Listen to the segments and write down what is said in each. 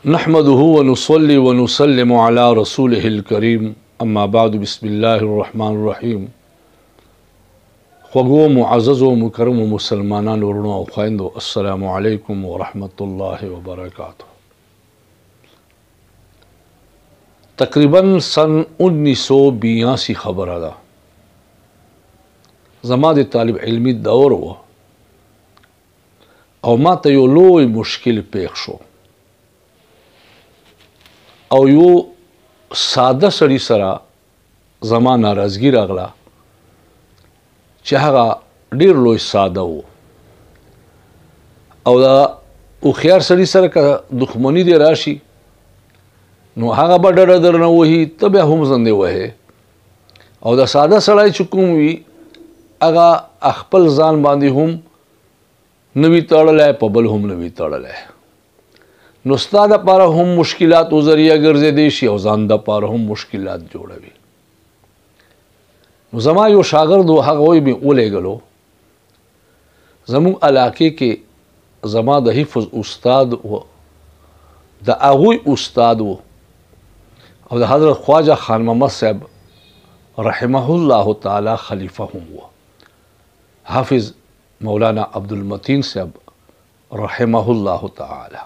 नहमदुहु व नुसल्ली व नुसल्लिमु अला रसूलिहिल करीम अम्मा बाद बिस्मिल्लाहिर्रहमानिर रहीम। ख़ुगो मुअज़्ज़ज़ो मुकर्रम मुसलमानान वरुणो और ख़ुवाइंदो अस्सलामु अलैकुम व रहमतुल्लाहि व बरकातुहू। तकरीबन सन 1982 खबर आदा ज़मा दे तालिब इल्मी दौर वो और मा ते यो लोई मुश्किल पेश शो और यो सादा सड़ी सरा ज़मा नाराज़गी रागला ची हगा ढेर लोई सादा वो और दा उखियार सड़ी सरा का दुश्मनी दे राशि नो हगा बा डर डर न वही तब हम जंदे वहे और दा सादा सड़ाई चुकुम वी अगा अखपल जान बांधी हम नवी तड़ल है पबल हम नवी तड़ल है नुस्तादा पारा हम मुश्किलात उजरिया गर्जे देशी और जानदा पारा हम मुश्किलात जोड़वी ज़मा यो शागिर्द वो हगोई में ओले गलो जमू इलाके के ज़मा द हिफ्ज़ उस्ताद वो द आगुई उस्ताद वो और हज़रत ख्वाजा खान मोहम्मद साहब रहमहुल्लाह ताला खलीफा हम हुआ हाफिज़ मौलाना अब्दुल मतीन साहब रहमहुल्लाह ताला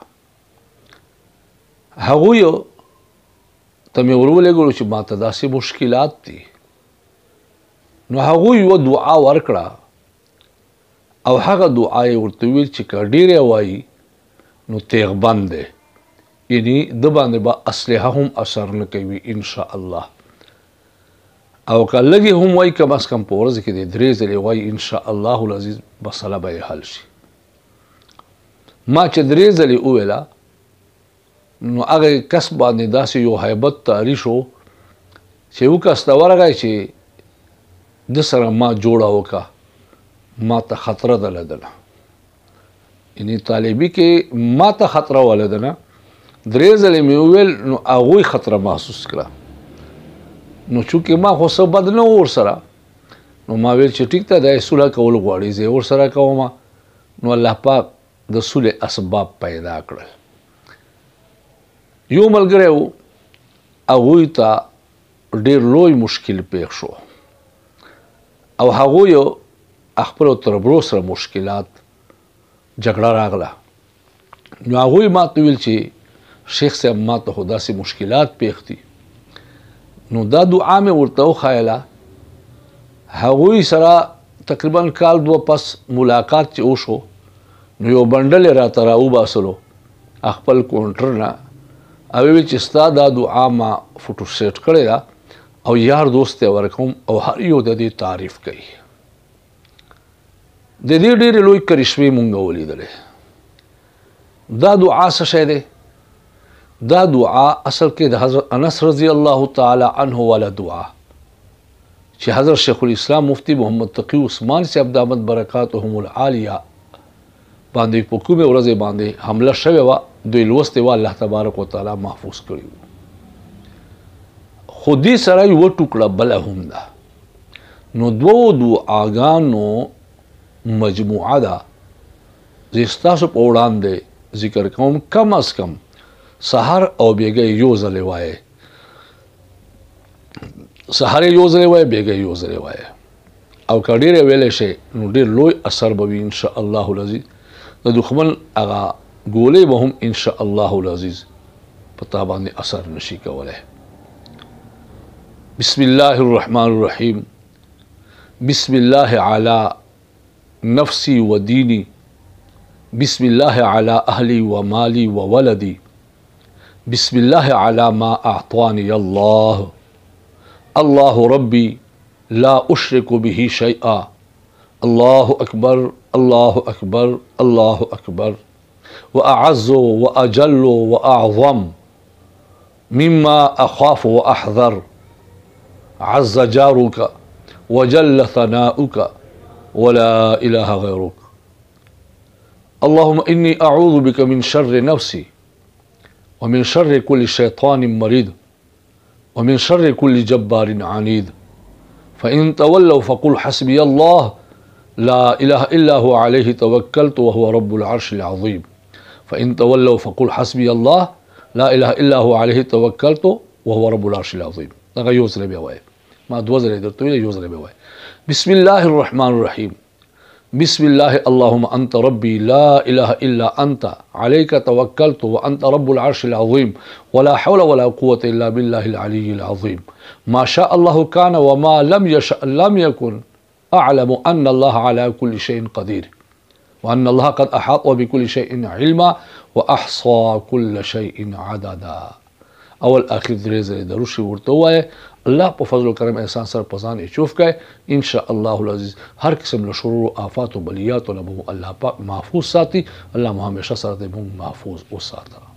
हगोयो तमें उर्वले गलो ची माता दासी मुश्किलात थी नो हगोई वो दुआ वर्कड़ा और हगा दुआए उर्तवील ची कड़ीरे वाई नो तेग बंदे यानी दबाने बा असलहा हम असर न कवी इंशा अल्लाह और का लगे हम वाई कम अज कम पोरज के दे द्रेजले वाई इंशा अल्लाहुल अजीज मसला बे हल शी मा च द्रेजले उवेला नो अगर कस बांधे दासी यो हैबत तारीशो चे वो कस तवर गए चे दसरा माँ जोड़ा हो का माँ ता खतरा दला दना यानी तालिबी के माँ ता खतरा वाले दना द्रेजले में उवेल नो आगोई खतरा महसूस करा नो चूँकि माँ हो सब बद न और सरा नो माँ वेल चिटिक ता दाए सुलह का उल गाड़ी जे और सरा का माँ नो अल्लाह पाक द सुले असबाब पैदा कर यो मलगरे वो आगोई ता डेर लोई मुश्किल पेशो और हगोयो अखबर तरबरोस मुश्किलात झगड़ा रागला नो आगोई माँ तुविल ची शेख से अम्मा तो खुदा से मुश्किलात पेखती नो दा दुआ में उड़ता खायला हगोई सरा तकरीबन काल दो पस मुलाकात ओशो नो यो बंडल राता राऊ बासलो अखपल कोंटर ना अवे चिस्ता दा दुआ माँ फोटो सेट करेगा और यार दोस्त वरकम और हर यो दे तारीफ कही दे दे डेरे लोई करिश्मे मुंगवली दले दा दुआ सशेदे दा दुआ असल के हज़रत अनस रज़ी अल्लाह ताला अन्हु वाला दुआ चे हज़रत शेखुल इस्लाम मुफ्ती मोहम्मद तकी उस्मान से अब्दामत बरकातुहुमुल आलिया बांधे पुकू में उरज़े बांधे हमला शवे वा दो लवस्ते वा अल्लाह तबारक व ताला महफूज करी खुदी सराई वो टुकड़ा बला हुंदा नो दो आगानो मजमुआ दा जिस्ता से पौड़ान दे जिक्र कौम कम अज कम सहार और बेगे योजले वाए सहारे योजले वाए बेगे योजले वाए और कड़ीरे वेले से नुडे लोई असर बवी इंशा अल्लाहुल अजीज तो दुश्मन आगा गोले बहुम इंशा अल्लाहुल अजीज पता बांधे असर नशी का वाले बिस्मिल्लाहिर्रहमानिर्रहीम बिस्मिल्लाह अला नफ्सी व दीनी बिस्मिल्लाह अला अहली व माली व वलदी बिस्मिल्लाह अला मा आतानी अल्लाह अल्लाह रब्बी ला उश्रिकु बिही शैआ अल्लाहु अकबर अल्लाहु अकबर अल्लाहु अकबर व अअज़्ज़ु व अजल्लु व अअज़म मिम्मा अख़ाफ़ु व अहज़र अज़्ज़ जारुका व जल्ल सनाउका व ला इलाहा गैरुक अल्लाहुम्मा इन्नी अऊज़ु बिका मिन शर्रि नफ्सी व मिन शर्रि कुल्लि शैतानिन मरीद व मिन शर्रि कुल्लि जब्बारिन अनीद फ़इन तवल्लव फ़क़ुल हस्बी अल्लाह ला इलाहा इल्ला हुवा अलैहि तवक्कलतु व हुवा रब्बुल अर्शिल अज़ीम फ़इन तवल्लव फ़क़ुल हस्बी अल्लाह لا اله الا هو عليه توکلت وهو رب العرش العظیم. دا یو ځل به وای، ما دوه ځله درته ویل، یو ځل به وای. بسم الله الرحمن الرحیم. بسم الله اللهم أنت ربي لا إله إلا أنت عليك توكلت وأنت رب العرش العظيم ولا حول ولا قوة إلا بالله العلي العظيم. ما شاء الله كان وما لم يشأ لم يكن. أعلم أن الله على كل شيء قدير وأن الله قد أحاط بكل شيء علما وأحصى كل شيء عددا. اول آخر درې ځلې درود شریف ورته ووایه. الله په فضل و کرم احسان سره په ځان یې چوف کړئ. ان شاء الله العزیز هر قسم له شرور و آفات و بلیاتو نه به الله پاک محفوظ ساتي. الله مو همیشه سره دې موږ محفوظ وساته.